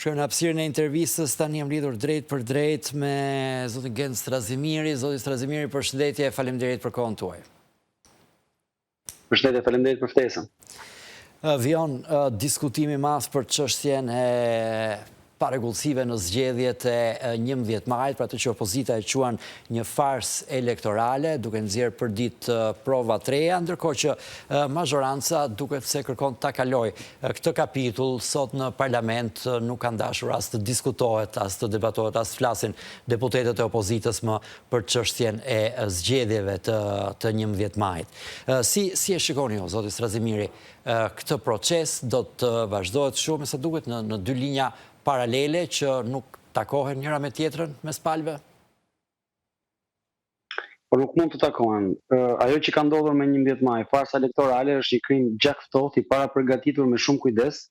Në hapësirën e intervistës tani jam lidhur drejt për drejt me zotin Gent Strazimiri. Zoti Strazimiri, përshëndetje, faleminderit për kohën tuaj. Përshëndetje, faleminderit për ftesën. Vion diskutimi madh për çështjen e parregullësive në zgjedhjet e 11 majit, për atë që opozita e quan një farsë elektorale, duke nxjerrë për ditë prova të reja, ndërkohë që mazhoranca duket se kërkon ta kaloj këtë kapitull. Sot në parlament nuk ka dashur as të diskutohet, as të debatohet, as të flasin deputetët e opozitës më për çështjen e zgjedhjeve të 11 majit. Si e shikoni ju, zoti Strazimiri, këtë proces do të vazhdohet shumë, sa duket në dy linja paralele që nuk takohen njëra me tjetrën mes palëve? Por nuk mund të takohen. Ajo që ka ndodhur me 11 maj, farsa elektorale, është një krim gjakftohtë, i parapërgatitur me shumë kujdes,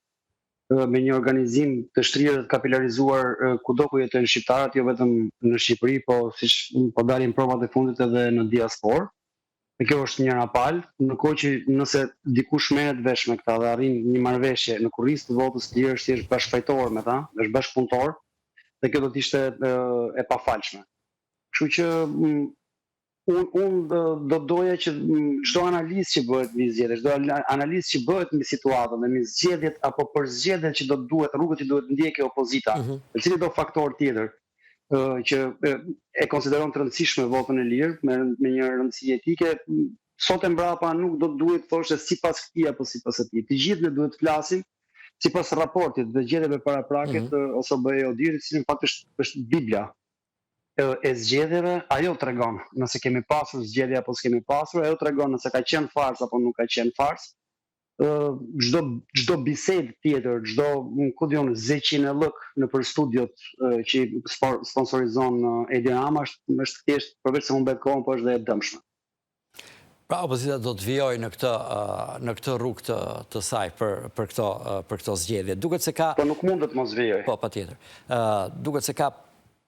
me një organizim të shtrirë dhe kapilarizuar kudo ku jetojnë shqiptarët, jo vetëm në Shqipëri, po siç po dalin provat e fundit edhe në diasporë. Dhe kjo është njëra palë, ndërkohë që nëse dikush merret vesh me këta dhe arrin një marrëveshje në kurrizë të votës të lirë, është bashkëfajtor me ta, është bashkëpunëtor, dhe kjo do të ishte e pafalshme. Kështu që unë do doja që çdo analizë që bëhet mbi zgjedhjet, çdo analizë që bëhet mbi situatën dhe mbi zgjedhjet apo për zgjedhjet që do të duhet, rrugët që duhet ndjekë opozita, e cili do faktor tjetër që e konsideron të rëndësishme votën e lirë me një rëndësi etike, sot e mbrapa nuk do të duhet thoshte sipas këtij apo sipas atij. Të gjithë ne duhet të flasim sipas raportit dhe zgjedhjeve paraprake të OSBE-Odhir, i cili në fakt është Bibla e zgjedhjeve. Ajo tregon nëse kemi pasur zgjedhje apo s'kemi pasur, ajo tregon nëse ka qenë farsë apo nuk ka qenë farsë. Çdo bisedë tjetër, çdo zeqin e lëk në për studiot që sponsorizon Edi Rama është thjesht përveç se humbet kohën, po është dhe e dëmshme. Pra opozita do të vijojë në këtë rrugë të saj për këto zgjedhje. Duket se ka. Po nuk mundet mos vijojë. Po patjetër. Duket se ka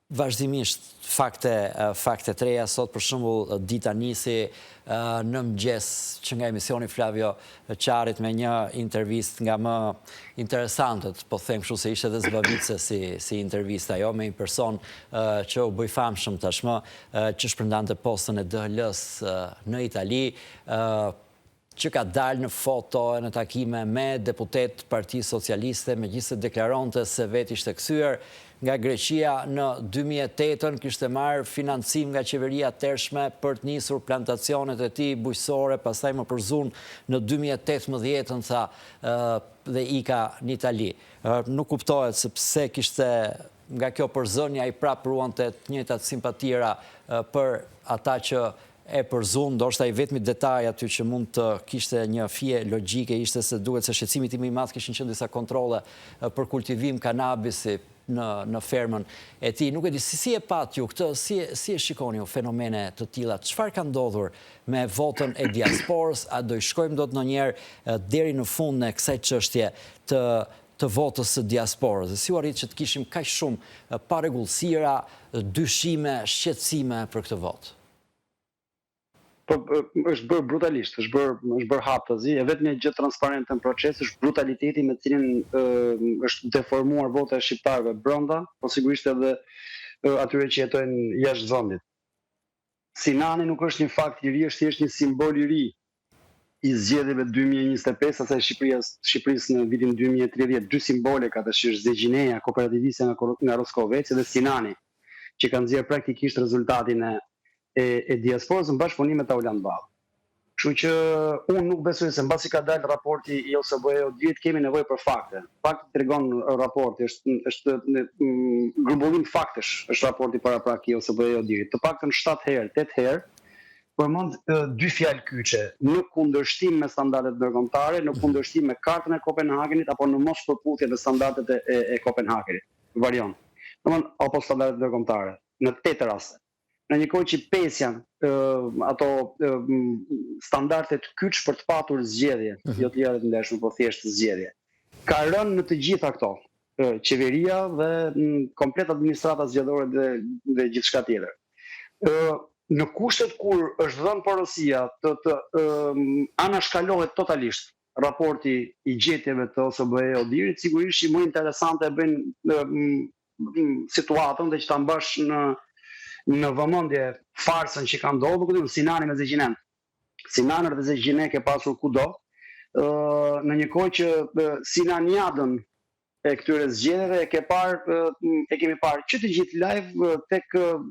vazhdimisht fakte të reja. Sot për shembull dita nisi në mëngjes që nga emisioni Flavio Qarit me një intervistë nga më interesantët, po them kështu se ishte edhe zbavitse si intervista ajo, me një person që u bë i famshëm tashmë, që shpërndante postën e DHL-s në Itali, që ka dalë në foto e në takime me deputet Partisë Socialiste, megjithëse deklaronte se vetë ishte kthyer nga Greqia në 2008, kishte marrë financim nga qeveria tërshme për të nisur plantacionet e tij bujqësore, pastaj më përzun në 2018, tha, dhe ika në Itali. Nuk kuptohet se pse kishte nga kjo përzënja i prapë ruante të njëjtat simpatira për ata që e përzun. Ndoshta i vetmi detaj aty që mund të kishte një fije logjike ishte se duket se shqetësimi tim i madh kishin qenë disa kontrolle për kultivim kanabisi në fermën e tij. Nuk e di si e pat ju këtë, si e shikoni ju fenomene të tilla? Çfarë ka ndodhur me votën e diasporës? A do i shkojmë dot ndonjëherë deri në fund në kësaj çështje të votës së diasporës? Si u arrit që të kishim kaq shumë parregullësira, dyshime, shqetësime për këtë votë? Është bërë brutalisht, është bërë hapëzi, e vetëm një gjë transparente në proces është brutaliteti me cilin është deformuar vota e shqiptarëve brenda, po sigurisht edhe atyre që jetojnë jashtë vendit. Sinani nuk është një fakt i ri, është thjesht një simbol i ri i zgjedhjeve 2025, asaj Shqipërisë në vitin 2030. Dy simbole ka tash, është Zegjineja, kooperativisja nga Roskoveci, dhe Sinani, që kanë nxjerrë praktikisht rezultatin e diasporës në bashkëpunim me Tauland Ballë. Kështu që unë nuk besoj se mbasi ka dalë raporti i OSBE-Odhir, kemi nevojë për fakte. Fakti tregon raporti, është grumbullim faktesh, është raporti paraprak i OSBE-Odhirit. Të paktën 7 herë, 8 herë, përmend dy fjalë kyçe, në kundërshtim me standardet ndërkombëtare, në kundërshtim me Kartën e Kopenhagenit apo në mos përputhje me standardet e Kopenhagenit. Varion. Domthonë apo standardet ndërkombëtare në 8 raste. Në një kohë që 5 janë ato standardet kyç për të patur zgjedhje, jo të lira të ndershme, por thjesht zgjedhje. Ka rënë në të gjitha këto qeveria dhe komplet administrata zgjedhore dhe gjithçka tjetër. Në kushtet kur është dhënë porosia të anashkalohet totalisht raporti i gjetjeve të OSBE Odirit, sigurisht që më interesante e bëjnë situatën dhe që ta mbash në vëmendje farsën që ka ndodhur, Sinani me Zegjinen. Sinani dhe Zegjinen ke pasur kudo, në një kohë që Sinaniadën e këtyre zgjedhjeve e kemi parë që të gjithë live tek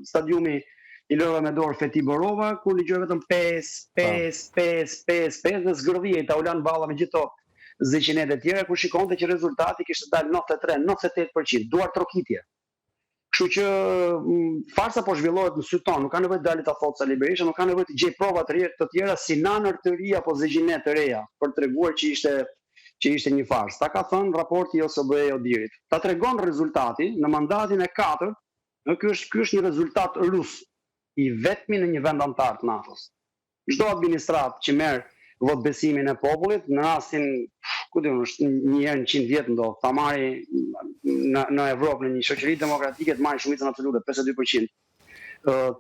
stadiumi i lërave me dorë Feti Borova, ku ligjoj vetëm 5 dhe zgrodhije i Taulan Balla me gjithë Zeqinet e tjera, ku shikonte që rezultati kishte dalë 93-98%, duar trokitje. Kështu që farsa po zhvillohet në sy tonë, nuk ka nevojë të dalë ta thotë Sali Berisha, nuk ka nevojë të gjej prova të tjera si nanër të ria apo Zeqinet të reja për treguar që ishte një farsë. Ta ka thënë raporti i OSBE Odirit. Ta tregon rezultati në mandatin e 4, ky është një rezultat rus, i vetmi në një vend antar të NATO-s. Çdo administrat që merr vot besimin e popullit, në rastin, është një herë në 100 vjet ndodh, ta marri në Evropë në një shoqëri demokratike të marrë shumicën absolute 52%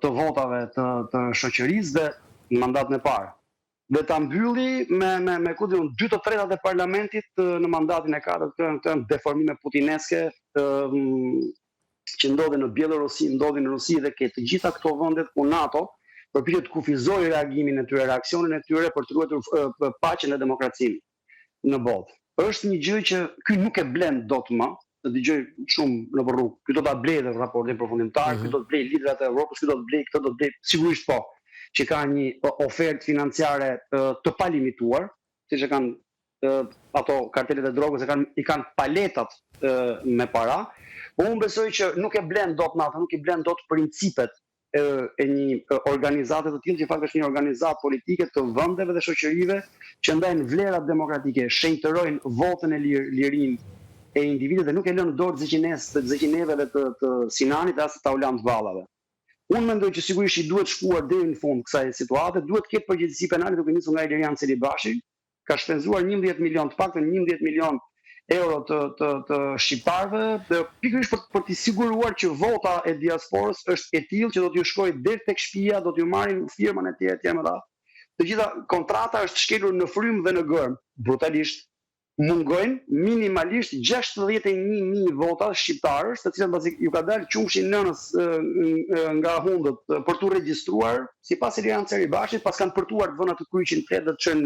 të votave të shoqërisë dhe në mandatin e parë. Dhe ta mbylli me 2/3 e parlamentit në mandatin e 4, këtë deformime putineske që ndodhin në Bielorusi, ndodhin në Rusi dhe të gjitha këto vendet ku NATO përpiqet të kufizojë reagimin e tyre, reaksionin e tyre për të ruajtur paqen dhe demokracinë në botë. Është një gjë që ky nuk e blen dot më, të dëgjoj shumë në rrugë. Ky do ta blejë raportin përfundimtar, ky do të blejë liderat e Evropës, ky do të blejë, këtë do të blejë, sigurisht po, që ka një ofertë financiare të palimituar, siç e kanë ato kartelet e drogës, i kanë paletat me para. Unë besoj që nuk e blen dot NATO, nuk i blen dot principet e një organizate të tillë, që fakt është një organizatë politike të vendeve dhe shoqërive që ndajnë vlerat demokratike, shenjtërojnë votën e lirinë e individëve dhe nuk e lënë dorë të Zeqineve dhe të Sinanit as të Taulant Vallave. Unë mendoj që sigurisht i duhet shkuar deri në fund kësaj situate, duhet të ketë përgjegjësi penale duke nisur nga Ilirian Celibashi, ka shpenzuar 11 milion, të paktën 11 milion euro të shqiptarëve, pikërisht për t'i siguruar që vota e diasporës është e tillë që do t'ju shkojë deri tek shtëpia, do t'ju marrin firmën e tjerë më radh. Të gjitha kontrata është shkelur në frymë dhe në gërm, brutalisht. Mungojnë minimalisht 61.000 vota shqiptarësh, të cilat pasi ju ka dalë qumshin nënës nga hundët për t'u regjistruar, sipas Ilirian Ceribashit, pas kanë përtuar të vëna të kryqin fletë dhe të çënë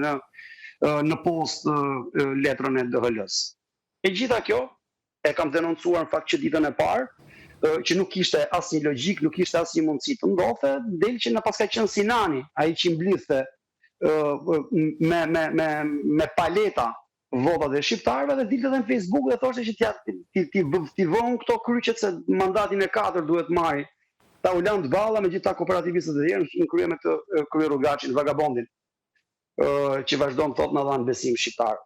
në post letrën e DHL-s. E gjitha kjo e kam denoncuar në fakt që ditën e parë, që nuk kishte asnjë logjik, nuk kishte asnjë mundësi të ndodhte, del që na pas ka qenë Sinani, ai që mblidhte me paleta votat e shqiptarëve dhe dilte edhe në Facebook dhe thoshte që ti vënë këto kryqet se mandatin e 4 duhet marri Taulant Valla me gjitha kooperativistë të tjerë, në krye me të krye Rrugaçin, vagabondin, që vazhdon të thotë na dhanë besim shqiptar.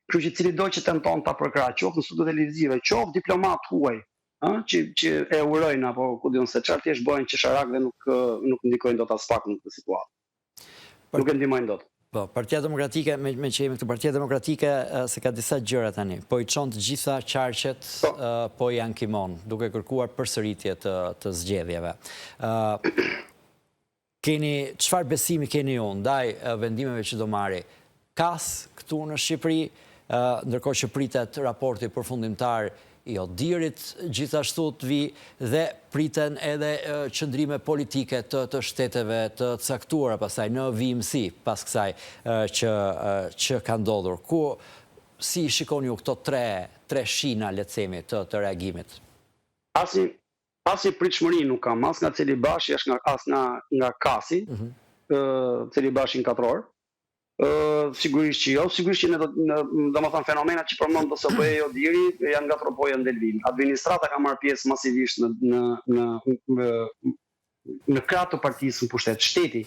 Kështu që cili do që tenton ta përkrahë, qoftë në studio televizive, qoftë diplomat huaj, që e urojnë apo ku diun se çfarë thjesht bëjnë qesharak dhe nuk ndikojnë dot as pak në këtë situatë. Nuk e ndihmojnë dot. Po, Partia Demokratike, me që jemi këtë Partia Demokratike, se ka disa gjëra tani, po i çon të gjitha qarqet, po i ankimon, duke kërkuar përsëritje të zgjedhjeve. Çfarë besimi keni ju ndaj vendimeve që do marri KAS këtu në Shqipëri, ndërkohë që pritet raporti përfundimtar i Odirit gjithashtu të vi dhe priten edhe qëndrime politike të shteteve të caktuara pasaj në vijimësi pas kësaj që ka ndodhur. Si shikoni ju këto tre shina, le të themi, të reagimit? Asnjë pritshmëri nuk kam, as nga Celibashi, as nga KAS-i, Celibashin katror. Sigurisht që jo, sigurisht që domethënë fenomenat që përmend OSBE Odiri janë nga tropoja Ndelvin. Administrata ka marrë pjesë masivisht në krah të partisë në pushtet. Shteti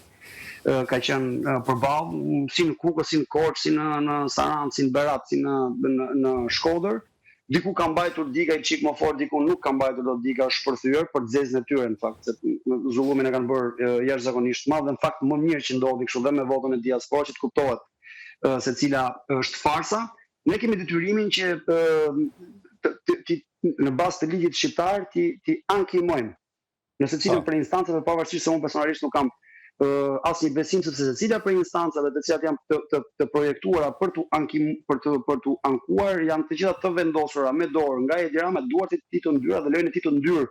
ka qenë përballë, si në Kukës, si në Korçë, si në Sarandë, si në Berat, si në Shkodër. Diku ka mbajtur diga i çik më fort, diku nuk ka mbajtur dot diga shpërthyer për zezën e tyre në fakt, se zullumin e kanë bërë jashtëzakonisht madh dhe në fakt më mirë që ndodhi kështu dhe me votën e diasporës që të kuptohet se cila është farsa. Ne kemi detyrimin që në bazë të ligjit shqiptar ti ankimojmë në secilën prej instancave, pavarësisht se unë personalisht nuk kam asnjë besim sepse secila prej instancave të cilat janë të projektuara për tu ankuar janë të gjitha të vendosura me dorë nga Edi Rama, duart e tij të ndyra dhe lojën e tij të ndyrë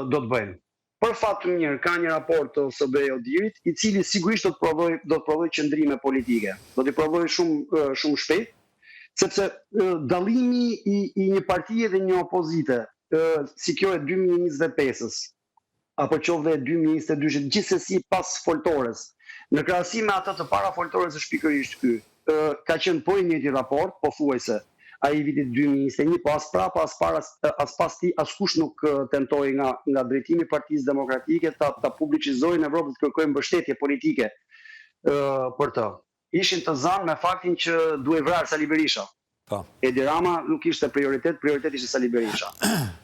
do të bëjnë. Për fat të mirë ka një raport të OSBE Odirit, i cili sigurisht do të provojë qëndrime politike. Do t'i provojë shumë shpejt, sepse dallimi i një partie dhe një opozite, si kjo e 2025-s, apo qoftë e 2022-shit, gjithsesi pas foltores, në krahasim me atë të para foltores është pikërisht ky. Ka qenë po i njëjti raport, pothuajse ai vitit 2021, po as pas ti askush nuk tentoi nga drejtimi i Partisë Demokratike ta publicizojnë në Evropë të kërkojnë mbështetje politike për të. Ishin të zanë me faktin që duhej vrarë Sali Berisha. Edi Rama nuk ishte prioritet ishte Sali Berisha.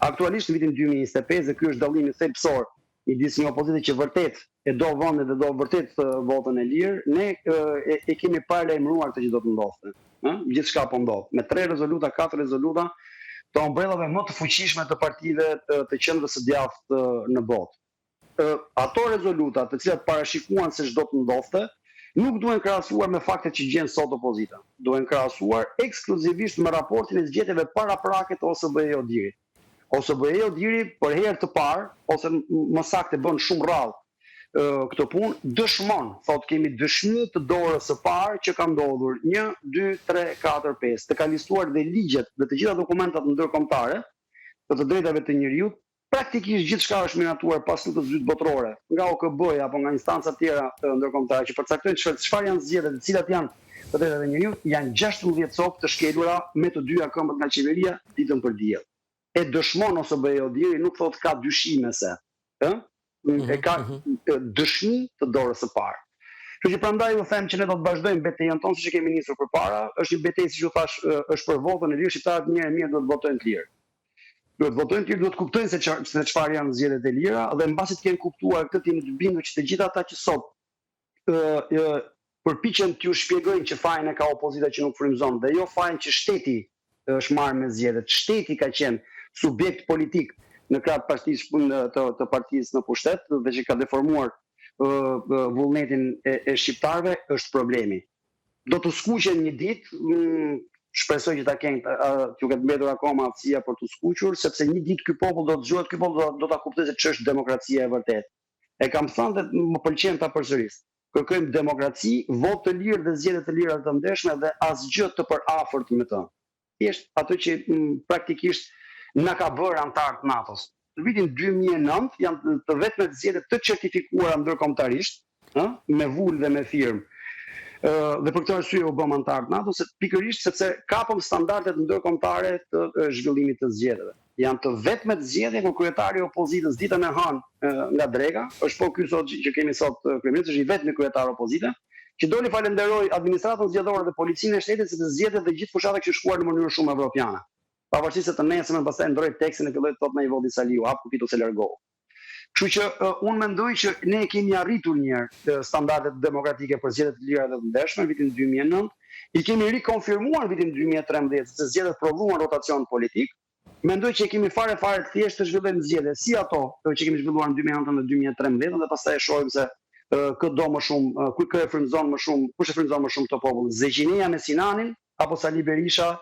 Aktualisht në vitin 2025, dhe ky është dallimi thelbësor midis një opozite që vërtet e do vendin dhe do vërtet votën e lirë, ne e kemi paralajmëruar këtë që do të ndodhte. Gjithçka po ndodh. Me 3 rezoluta, 4 rezoluta të ombrellave më të fuqishme të partive të qendrës së djathtë në botë. Ato rezoluta të cilat parashikuan se ç'do të ndodhte, nuk duhen krahasuar me faktet që gjen sot opozita. Duhen krahasuar ekskluzivisht me raportin e zgjedhjeve paraprake të OSBE Odirit. OSBE Odiri për herë të parë, ose më saktë bën shumë rrallë këtë punë, dëshmon, thotë kemi dëshmi të dorës së parë që ka ndodhur 1, 2, 3, 4, 5, të ka listuar dhe ligjet dhe të gjitha dokumentat ndërkombëtare të drejtave të njerëzit, praktikisht gjithçka është miratuar pas lutjes së dytë botërore, nga OKB-ja apo nga instanca të tjera ndërkombëtare që përcaktojnë çfarë janë zgjedhjet, të cilat janë të drejtat e njerëzit, janë 16 copë të shkelura me të dyja këmbët nga qeveria ditën për diell. E dëshmon OSBE Odiri, nuk thotë ka dyshime se, e ka dëshmi të dorës së parë. Kështu që prandaj u them që ne do të vazhdojmë betejën tonë siç e kemi nisur përpara, është një betejë siç u thash, është për votën e lirë, shqiptarët mirë do të votojnë të lirë. Duhet të votojnë të lirë, duhet të kuptojnë se çfarë janë zgjedhjet e lira dhe mbasi të kenë kuptuar këtë jemi të bindur që të gjithë ata që sot përpiqen t'ju shpjegojnë që fajin e ka opozita që nuk frymëzon dhe jo fajin që shteti është marrë me zgjedhjet. Shteti ka qenë subjekt politik në krah të partisë në pushtet dhe që ka deformuar vullnetin e shqiptarëve është problemi. Do të skuqen një ditë, shpresoj që ta kenë t'ju ketë mbetur akoma aftësia për të skuqur, sepse një ditë ky popull do të dëgjohet, ky popull do ta kuptojë se ç'është demokracia e vërtetë. E kam thënë dhe më pëlqen ta përsëris. Kërkojmë demokraci, votë të lirë dhe zgjedhje të lira të ndeshme dhe asgjë të përafërt me të. Thjesht ato që praktikisht na ka bërë antar të NATO-s. Në vitin 2009 janë të vetmet zgjedhje të certifikuara ndërkombëtarisht, me vulë dhe me firmë. Dhe për këtë arsye u bëm antar të NATO-s, pikërisht sepse kapëm standardet ndërkombëtare të zhvillimit të zgjedhjeve. Janë të vetmet zgjedhje kur kryetari i opozitës ditën e hënë nga drega, është po ky sot që kemi sot kryeminist, është i vetmi kryetar opozite, që doli falenderoi administratën zgjedhore dhe policinë e shtetit sepse zgjedhjet dhe gjithë fushatat kishin shkuar në mënyrë shumë evropiane. Pavarësisht se të nesërmen pastaj ndroi tekstin e filloi të thotë me i vodi Saliu, hap kufitu se largohu. Kështu që unë mendoj që ne kemi arritur një herë standardet demokratike për zgjedhjet të lira dhe të ndeshme në vitin 2009, i kemi rikonfirmuar në vitin 2013 se zgjedhjet prodhuan rotacion politik. Mendoj që kemi fare të thjeshtë të zhvillojmë zgjedhje si ato që kemi zhvilluar në 2009 dhe 2013 dhe pastaj e shohim se kë do më shumë, kë e frymëzon më shumë, kush e frymëzon më shumë të popull, Zeqinia me Sinanin apo Sali Berisha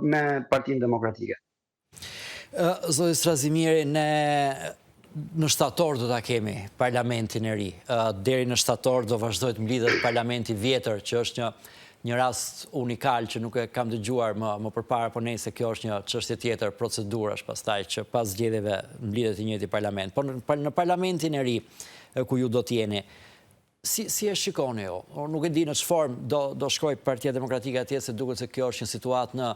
me Partinë Demokratike. Zoti Strazimiri, ne në shtator do ta kemi parlamentin e ri. Deri në shtator do vazhdoj të mblidhet parlamenti vjetër, që është një rast unikal që nuk e kam dëgjuar më përpara, por nëse kjo është një çështje tjetër procedurash pastaj që pas zgjedhjeve mblidhet i njëjti parlament. Por në parlamentin e ri ku ju do të jeni, si e shikoni ju? Nuk e di në ç'formë do shkojë Partia Demokratike atje, se duket se kjo është një situatë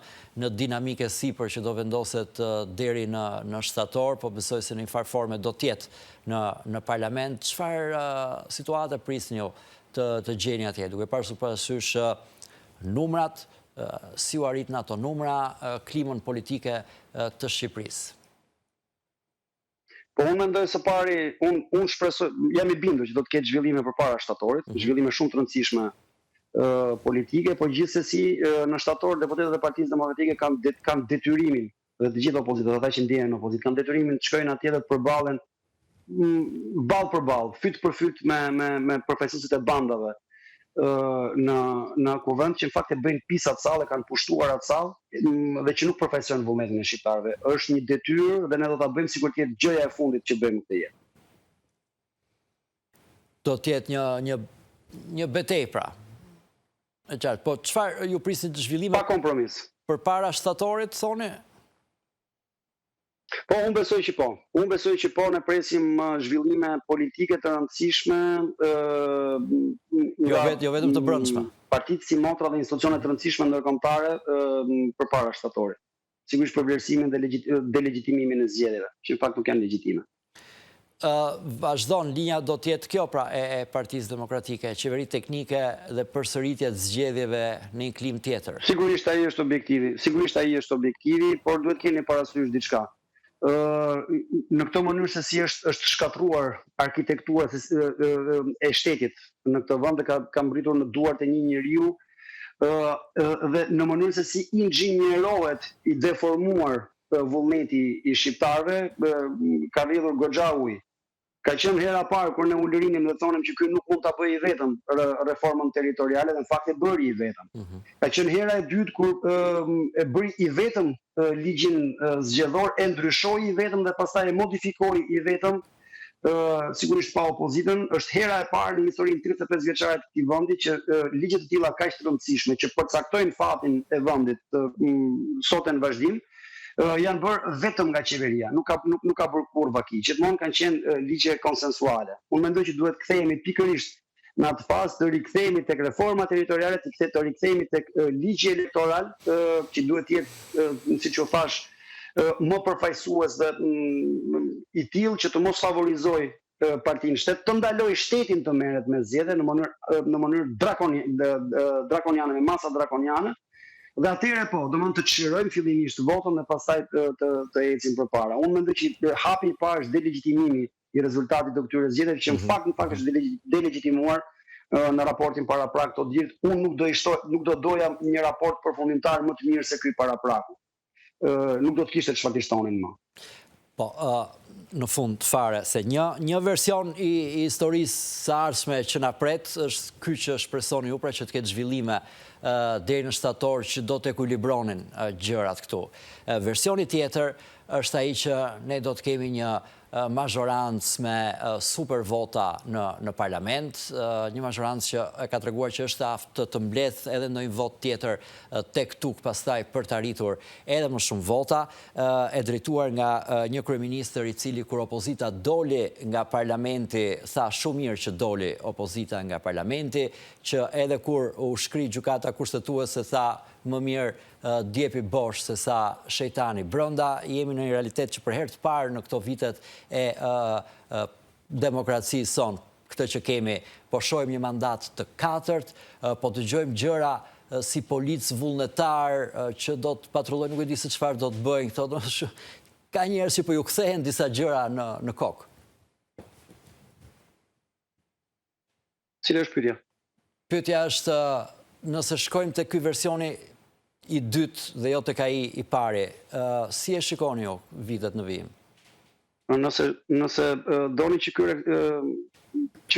në dinamike sipër që do vendoset deri në shtator, po besoj se në një farë forme do të jetë në parlament. Çfarë situate prisni ju të gjeni atje, duke pasur parasysh numrat, si u arritën ato numra, klimën politike të Shqipërisë? Po unë mendoj se pari, unë shpresoj, jam i bindur që do të ketë zhvillime përpara shtatorit, zhvillime shumë të rëndësishme politike, por gjithsesi në shtator deputetët e Partisë Demokratike kanë detyrimin, dhe të gjithë opozitët, ata që ndjehen në opozitë, kanë detyrimin të shkojnë atje dhe të përballen ballë për ballë, fyt për fyt me përfaqësuesit e bandave në kuvend që në fakt e bëjnë pisa të sallë, kanë pushtuar atë sallë dhe që nuk përfaqëson vullnetin e shqiptarëve. Është një detyrë dhe ne do ta bëjmë sikur të jetë gjëja e fundit që bëjmë këtë jetë. Do të jetë një betejë pra. E qartë, po çfarë ju prisni të zhvillime? Pa kompromis. Përpara shtatorit, thoni? Po, unë besoj që po. Unë besoj që po, ne presim zhvillime politike të rëndësishme jo vetëm të brendshme. Partitë si motra dhe institucione të rëndësishme ndërkombëtare përpara shtatorit. Sigurisht për vlerësimin dhe delegitimimin e zgjedhjeve, që në fakt nuk janë legjitime. Vazhdon linja do të jetë kjo pra e Partisë Demokratike, qeveri teknike dhe përsëritje të zgjedhjeve në një klim tjetër. Sigurisht ai është objektivi, por duhet keni parasysh diçka. Në këtë mënyrë se si është shkatruar arkitektura e shtetit në këtë vend dhe ka mbritur në duart e një njeriu dhe në mënyrë se si inxhinierohet i deformuar vullneti i shqiptarëve, ka rrjedhur goxha ujë. Ka qenë hera parë kur ne u lërinim dhe thonim që ky nuk mund ta bëjë i vetëm reformën territoriale dhe në fakt e bëri i vetëm. Ka qenë hera e dytë kur e bëri i vetëm ligjin zgjedhor, e ndryshoi i vetëm dhe pastaj e modifikoi i vetëm, sigurisht pa opozitën. Është hera e parë në historinë 35 vjeçare të këtij vendi që ligje të tilla kaq të rëndësishme që përcaktojnë fatin e vendit sot në vazhdim, janë bërë vetëm nga qeveria, nuk ka bërë kur vaki, gjithmonë kanë qenë ligje konsensuale. Unë mendoj që duhet kthehemi pikërisht në atë fazë të rikthehemi tek reforma territoriale, të rikthehemi tek ligji elektoral, që duhet të jetë, siç u thash, më përfaqësues dhe i tillë që të mos favorizojë partinë shtet, të ndaloj shtetin të merret me zgjedhje në mënyrë drakoniane, me masa drakoniane. Dhe atëherë po, do mund të çlirojmë fillimisht votën dhe pastaj të ecim përpara. Unë mendoj që hapi i parë është delegjitimimi i rezultatit të këtyre zgjedhjeve që në fakt është delegitimuar në raportin paraprak të ditë. Unë nuk do doja një raport përfundimtar më të mirë se ky parapraku. Nuk do të kishte çfarë të shtonin më. Po, në fund fare, se një version i historisë së ardhshme që na pret është ky që shpresoni ju pra që të ketë zhvillime deri në shtator që do të ekuilibronin gjërat këtu. Versioni tjetër është ai që ne do të kemi një mazhorancë me super vota në parlament, një mazhorancë që e ka treguar që është aftë të mbledh edhe ndonjë vot tjetër tek tuk pastaj për të arritur edhe më shumë vota, e drejtuar nga një kryeministër i cili kur opozita doli nga parlamenti tha shumë mirë që doli opozita nga parlamenti, që edhe kur u shkri gjykata kushtetuese tha më mirë djepi bosh se sa shejtani brenda. Jemi në një realitet që për herë të parë në këto vitet e demokracisë son, këtë që kemi, po shohim një mandat të katërt, po dëgjojmë gjëra si policë vullnetar që do të patrullojnë, nuk e di se çfarë do të bëjnë këto. Ka njerëz që po ju kthehen disa gjëra në kokë. Cila është pyetja? Pyetja është, nëse shkojmë te ky versioni i dytë dhe jo tek ai i pari, si e shikoni ju vitet në vijim? Nëse doni që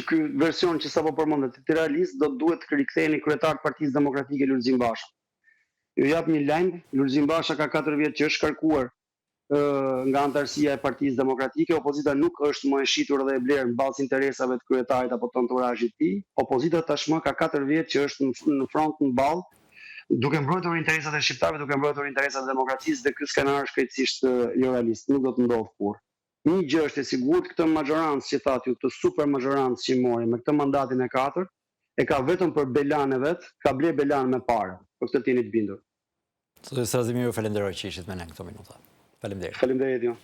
ky version që sapo përmendet të realistë, do duhet të riktheheni kryetar të Partisë Demokratike Lulzim Basha. Ju jap një lajm, Lulzim Basha ka 4 vjet që është kërkuar nga antarësia e Partisë Demokratike, opozita nuk është më e shitur dhe e blerë në bazë interesave të kryetarit apo të entourazhit të tij. Opozita tashmë ka 4 vjet që është në front në ballë, duke mbrojtur interesat e shqiptarëve, duke mbrojtur interesat e demokracisë, dhe ky skenar është krejtësisht jo realist, nuk do të ndodhë kurrë. Një gjë është e sigurt, këtë mazhorancë që thatë ju, këtë super mazhorancë që mori me këtë mandatin e 4, e ka vetëm për Belan e vet, ka ble Belan me parë. Për këtë jeni të bindur. Zotëri Strazimir, ju falenderoj që ishit me ne këto minuta. Faleminderit. Faleminderit ju.